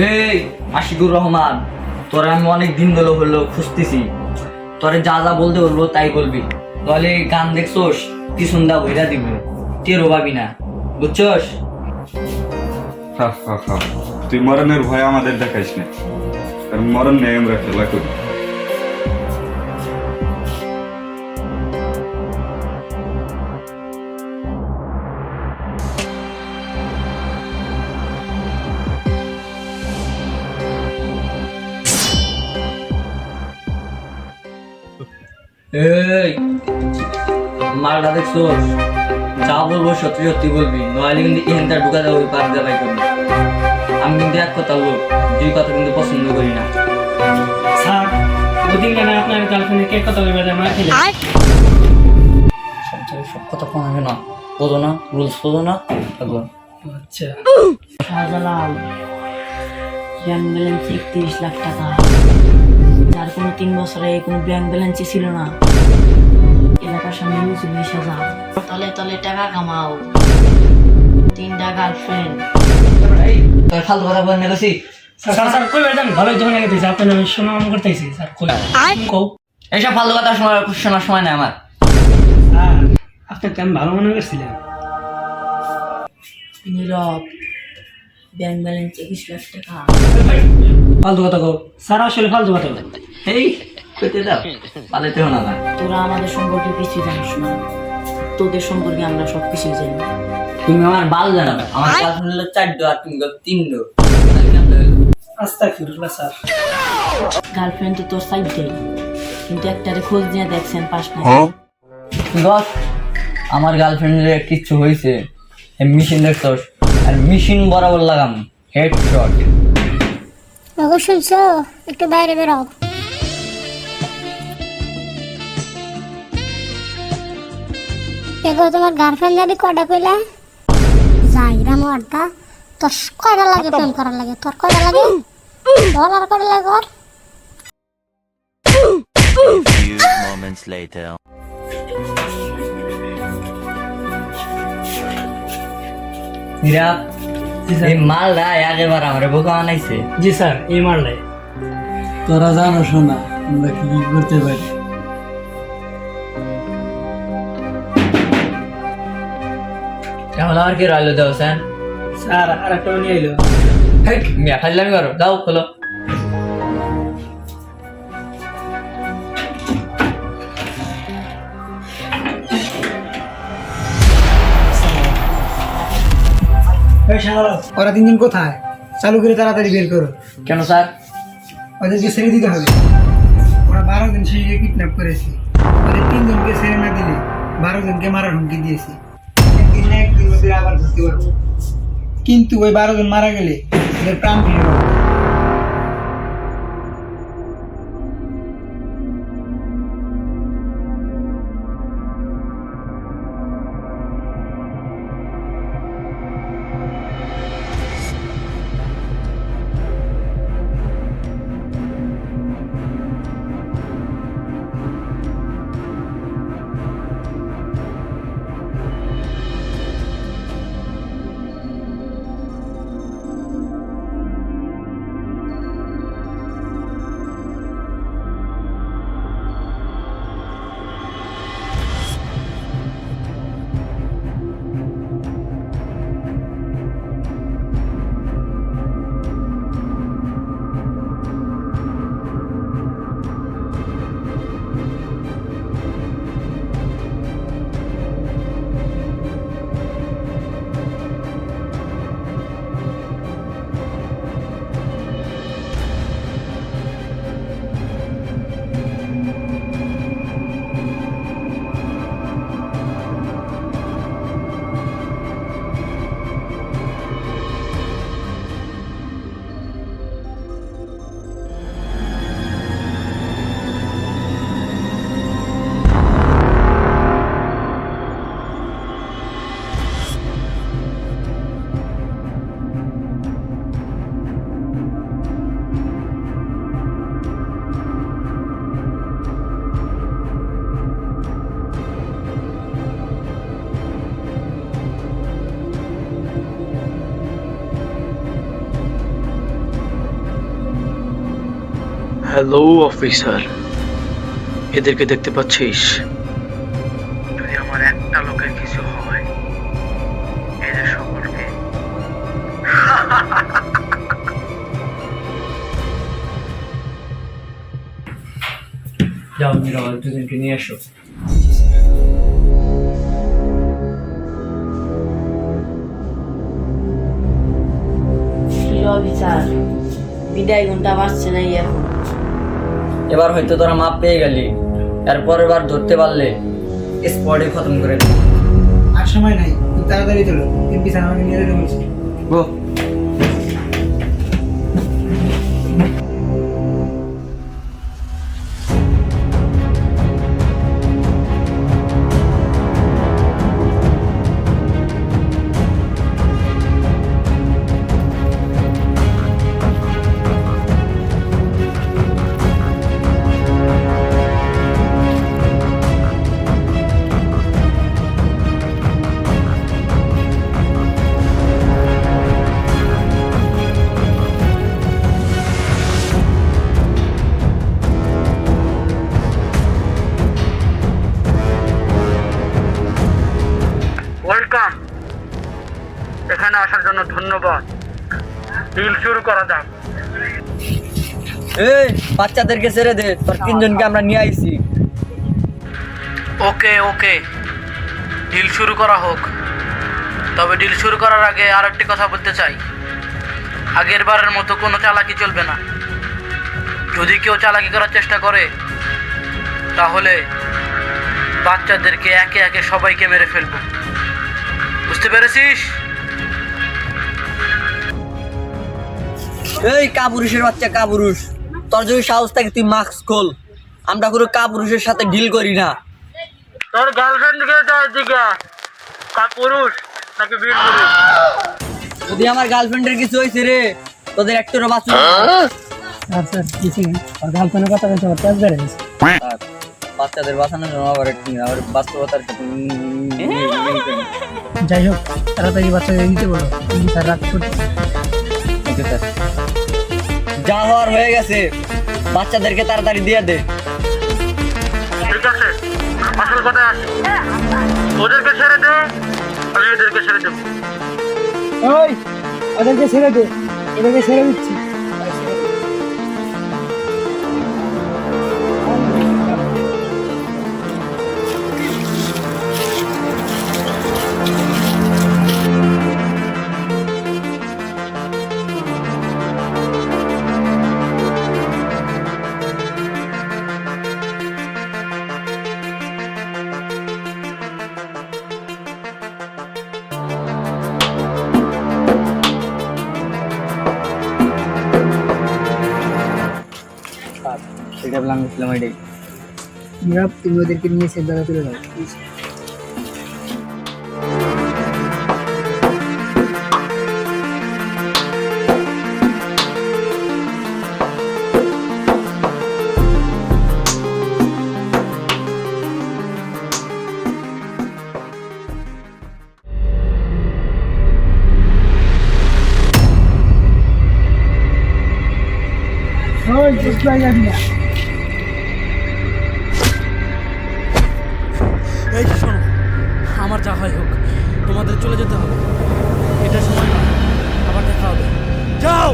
এই আশিকুর রহমান, তোরা আমি অনেক দিন হলো খুঁজতেছি। তোরে যা যা বলতে বলবো তাই বলবি, তাহলে গান দেখছোস পিছন দা ভইরা দিব, টেরও পাবি না, বুঝছস? তুই মরণের ভয় আমাদের দেখাইস না, কারণ মরণ নেই, আমরা খেলা করি। এই মালটা দেখছোস, যা বলবো সত্যি সত্যি বলবি, নইলে কিন্তু এখানটা ঢুকা দেবো, ওই পার দেবাই করবি। আমি কিন্তু এক কথা লোক, দুই কথা কিন্তু পছন্দ করি না। স্যার ওদিন কেন আপনার গার্লফ্রেন্ডের কে কথা বলবে আমরা খেলে সব কথা কোন হবে না, বোঝো না, রুলস বোঝো না। আচ্ছা শাহজালাল ব্যাংক ব্যালেন্স 31 লাখ টাকা, যার কোনো 3 বছরে কোনো ব্যাংক ব্যালেন্সই ছিল না। এলাকার সামনে মুসলিম সাজা, তলে তলে টাকা কামাও, 3টা গার্লফ্রেন্ড। তোর ফালতু কথা বলে নেছি। স্যার স্যার কই বেড়ান ভালোই যখন আগে দিয়েছে আপনার আমি সুনাম করতেছি স্যার কই কও এইসব ফালতু কথা শোনার সময় নাই আমার। স্যার আপনাকে আমি ভালো মনে করছিলাম। নীরব ব্যাংক ব্যালেন্স 21 লাখ টাকা। ফালতু কথা কও স্যার, আসলে ফালতু কথা কও। এই কইতে দাও, পালাইতে হো না না। তোরা আমাদের সম্পর্কে কিছু জানিস না, তোদের সম্পর্কে আমরা সব কিছু জানি। তুমি আমার বাল জানো, আমার গার্লফ্রেন্ড হলো 4 আর তুমি 3। আস্তাগফিরুল্লাহ স্যার। গার্লফ্রেন্ড তো তোর সাইডটাই, কিন্তু একটারে খোঁজ নিয়ে দেখছেন পাস না। দশ আমার গার্লফ্রেন্ডের কিচ্ছু হয়েছে, মেশিন দেখছস, আর মেশিন বরাবর লাগাম হেডশট। ওগো শুনছো, একটু বাইরে বেরো। দেখো তোমার গার্লফ্রেন্ড যদি কয়টা কইলা যাইরা মরটা, তোর কয়টা লাগে প্রেম করার লাগে? তোর কয়টা লাগে? বল আর কয়টা লাগে ওর? Few moments later. নিরাপ এই মালটা আগেবার আমার বোকা বানাইছে। জি স্যার এই মারলাই। তোরা জানো শোনা আমরা কি কি করতে পারি। এখন আর কি রইলো দেও স্যার? স্যার আর একটা নিয়ে এলো। মিয়া ফাইলামি করো, দাও খোলো। ওরা 3 দিন কোথায়? চালু করে তাড়াতাড়ি বের করো। কেন স্যার? ওদেরকে ছেড়ে দিতে হবে। ওরা 12 দিন সেই কিডন্যাপ করেছে। ওদের 3 জনকে ছেড়ে না দিলে 12 জনকে মারার হুমকি দিয়েছে। একদিন না একদিন ওদের আবার ধরতে পারবো, কিন্তু ওই 12 জন মারা গেলে ওদের প্রাণ ফিরে পাবো। হ্যালো অফিসার, এদেরকে দেখতে পাচ্ছিস? যদি আমার একটা লোকের কিছু হয়, এদের সকলকে যাও নিরাপদ দুজনকে নিয়ে এসো। অফিসার বিদায় ঘন্টা বাজছে নাই এখন। এবার হয়তো তোরা মাপ পেয়ে গেলি, এরপরের বার ধরতে পারলে স্পটে খতম করে দিবি। আর সময় নাই, তুই তাড়াতাড়ি চলো, এমপি স্যার আমাকে নিয়ে যেতে বলছে। গো। ওয়েলকাম। এখানে আসার জন্য ধন্যবাদ। ডিল শুরু করা যাক। এই বাচ্চাদেরকে ছেড়ে দে, তোর তিনজনকে আমরা নিয়ে আইছি। ওকে ওকে, ডিল শুরু করা হোক। তবে ডিল শুরু করার আগে আর একটি কথা বলতে চাই। আগের বারের মতো কোনো চালাকি চলবে না। যদি কেউ চালাকি করার চেষ্টা করে, তাহলে বাচ্চাদেরকে একে একে সবাইকে মেরে ফেলবো। বুঝতে পেরেছিস? এই কাপুরুষের বাচ্চা কাপুরুষ, তোর যদি সাহস থাকে তুই মাস্ক খোল। আমরা কোনো কাপুরুষের সাথে ডিল করি না। তোর গার্লফ্রেন্ডকে দিকে কাপুরুষ নাকি বীর পুরুষ? যদি আমার গার্লফ্রেন্ডের কিছু হয়েছে রে, তোদের একটারও বাঁচবে না। আচ্ছা কিছু নেই, আর গার্লফ্রেন্ডের কথা বলতে আমার তেজ বেড়ে গেছে। আর বাচ্চাদের বাঁচানোর জন্য আবার বাস্তবতার সাথে যাই হোক, তাড়াতাড়ি বাচ্চাদের দিতে বলো, স্যার রাগ করতেছে। ওকে স্যার, যা হওয়ার হয়ে গেছে, বাচ্চাদেরকে তাড়াতাড়ি দিয়ে দে। ঠিক আছে, আসল কথা আসে। ওদেরকে ছেড়ে দে, আমি এদেরকে ছেড়ে দেবো। ওই ওদেরকে ছেড়ে দে, এদেরকে ছেড়ে দিচ্ছি। সেটা প্ল্যান করছিলাম এটাই। তুমি ওদেরকে নিয়ে সে জায়গা চলে যাও। ওই বুঝতে যাবি না। এই যে শোনো, আমার যা হয় হোক, তোমাদের চলে যেতে হবে। এটা সময় না, আবার দেখা হবে। যাও।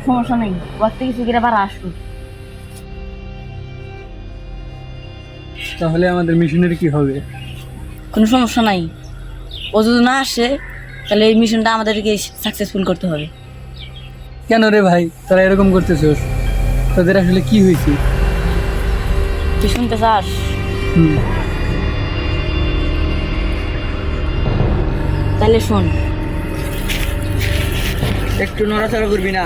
সমস্যা নেই, ঘর থেকে শিখে আবার আসবো। তাহলে আমাদের মিশনের কি হবে? কোনো সমস্যা নাই, ও যদি না আসে তাহলে এই মিশনটা আমাদেরকে সাকসেসফুল করতে হবে। কেন রে ভাই, তারা এরকম করতেছিস? তাদের আসলে কি হয়েছে? তুই শুনতে চাস? তাহলে শোন। একটু নড়াচড়া করবি না,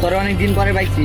তোরা অনেক দিন পরে পাইছি।